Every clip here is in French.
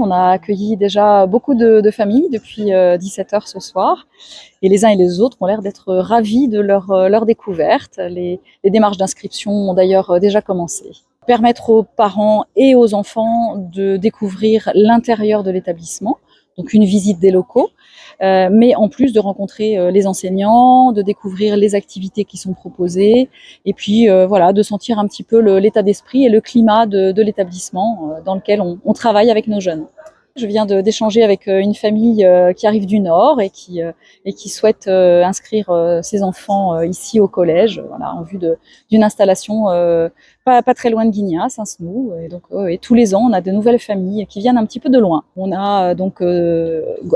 On a accueilli déjà beaucoup de familles depuis 17h ce soir. Et les uns et les autres ont l'air d'être ravis de leur découverte. Les démarches d'inscription ont d'ailleurs déjà commencé. Permettre aux parents et aux enfants de découvrir l'intérieur de l'établissement, donc une visite des locaux, mais en plus de rencontrer les enseignants, de découvrir les activités qui sont proposées, et puis voilà, de sentir un petit peu l'état d'esprit et le climat de l'établissement dans lequel on travaille avec nos jeunes. Je viens d'échanger avec une famille qui arrive du Nord et qui souhaite inscrire ses enfants ici au collège, voilà, en vue d'une installation pas très loin de Guignas, Saint-Snou. Et donc et tous les ans, on a de nouvelles familles qui viennent un petit peu de loin. On a donc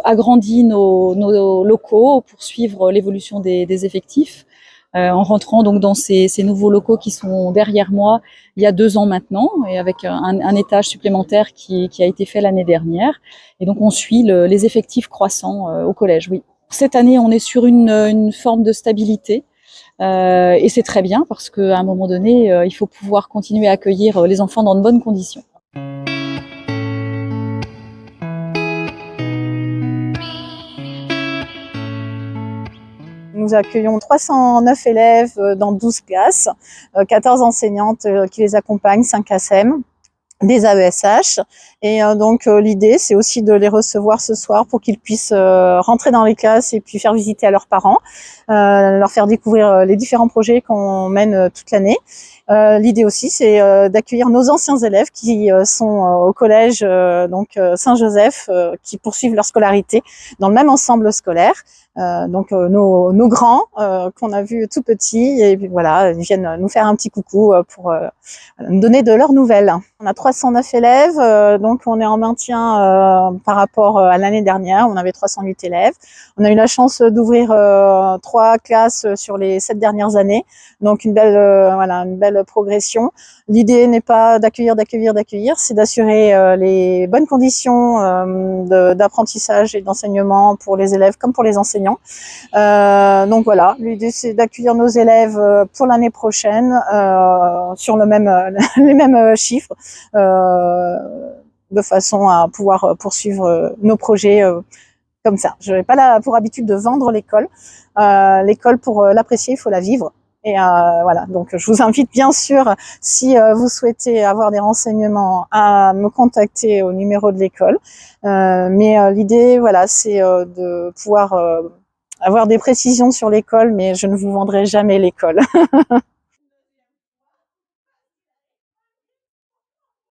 agrandi nos locaux pour suivre l'évolution des effectifs. En rentrant donc dans ces nouveaux locaux qui sont derrière moi il y a 2 ans maintenant, et avec un étage supplémentaire qui a été fait l'année dernière. Et donc on suit les effectifs croissants au collège, oui. Cette année, on est sur une forme de stabilité. Et c'est très bien parce qu'à un moment donné, il faut pouvoir continuer à accueillir les enfants dans de bonnes conditions. Nous accueillons 309 élèves dans 12 classes, 14 enseignantes qui les accompagnent, 5 ASEM, des AESH. Et donc l'idée, c'est aussi de les recevoir ce soir pour qu'ils puissent rentrer dans les classes et puis faire visiter à leurs parents, leur faire découvrir les différents projets qu'on mène toute l'année. L'idée aussi, c'est d'accueillir nos anciens élèves qui sont au collège donc Saint-Joseph, qui poursuivent leur scolarité dans le même ensemble scolaire. Donc nos grands qu'on a vus tout petits, et puis voilà, ils viennent nous faire un petit coucou pour nous donner de leurs nouvelles. On a 309 élèves, donc on est en maintien par rapport à l'année dernière, on avait 308 élèves. On a eu la chance d'ouvrir 3 classes sur les 7 dernières années, donc une belle progression. L'idée n'est pas d'accueillir, c'est d'assurer les bonnes conditions d'apprentissage et d'enseignement pour les élèves comme pour les enseignants. Donc voilà, l'idée c'est d'accueillir nos élèves pour l'année prochaine sur les mêmes chiffres, de façon à pouvoir poursuivre nos projets comme ça. Je n'ai pas pour habitude de vendre l'école. L'école, pour l'apprécier, il faut la vivre. Et voilà, donc je vous invite bien sûr, si vous souhaitez avoir des renseignements, à me contacter au numéro de l'école. Mais l'idée, voilà, c'est de pouvoir avoir des précisions sur l'école, mais je ne vous vendrai jamais l'école.